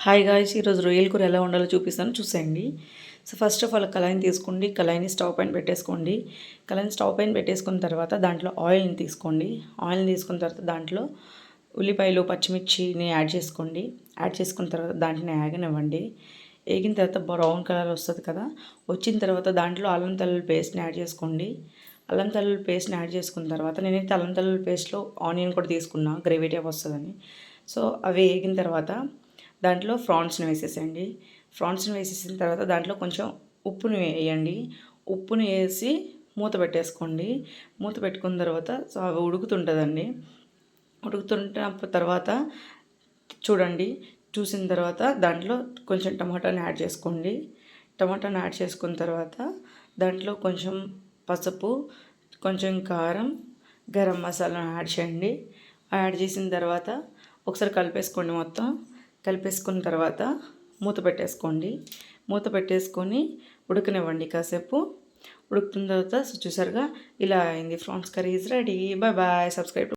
Hi guys, ఈరోజు రొయ్యల కూర ఎలా వండాలో చూపిస్తాను, చూసేయండి. సో ఫస్ట్ ఆఫ్ ఆల్ కళాయిని తీసుకోండి. కళాయిని స్టవ్ పైన పెట్టేసుకోండి. కళాయిని స్టవ్ పైన పెట్టేసుకున్న తర్వాత దాంట్లో ఆయిల్ని తీసుకోండి. ఆయిల్ని తీసుకున్న తర్వాత దాంట్లో ఉల్లిపాయలు పచ్చిమిర్చిని యాడ్ చేసుకోండి. యాడ్ చేసుకున్న తర్వాత దాంట్లో వేగనివ్వండి. వేగిన తర్వాత బ్రౌన్ కలర్ వస్తుంది కదా, వచ్చిన తర్వాత దాంట్లో అల్లం తెల్లుల్లి పేస్ట్ని యాడ్ చేసుకోండి. అల్లం తెల్లుల్లి పేస్ట్ని యాడ్ చేసుకున్న తర్వాత నేనైతే అల్లం తెల్లుల్లి పేస్ట్లో ఆనియన్ కూడా తీసుకున్నా, గ్రేవీ టైప్ వస్తుందని. సో అవి వేగిన తర్వాత దాంట్లో ఫ్రాన్స్ని వేసేసండి. ఫ్రాన్స్ని వేసేసిన తర్వాత దాంట్లో కొంచెం ఉప్పుని వేయండి. ఉప్పుని వేసి మూత పెట్టేసుకోండి. మూత పెట్టుకున్న తర్వాత సో అవి ఉడుకుతుంటుందండి. ఉడుకుతున్న తర్వాత చూడండి, చూసిన తర్వాత దాంట్లో కొంచెం టమాటాని యాడ్ చేసుకోండి. టమాటాని యాడ్ చేసుకున్న తర్వాత దాంట్లో కొంచెం పసుపు, కొంచెం కారం, గరం మసాలాను యాడ్ చేయండి. యాడ్ చేసిన తర్వాత ఒకసారి కలిపేసుకోండి. మొత్తం కలిపేసుకున్న తర్వాత మూత పెట్టేసుకోండి. మూత పెట్టేసుకొని ఉడకనివ్వండి కాసేపు. ఉడుకుతున్న తర్వాత చూసారుగా ఇలా అయింది. Prawns curry is ready. Bye bye. Subscribe.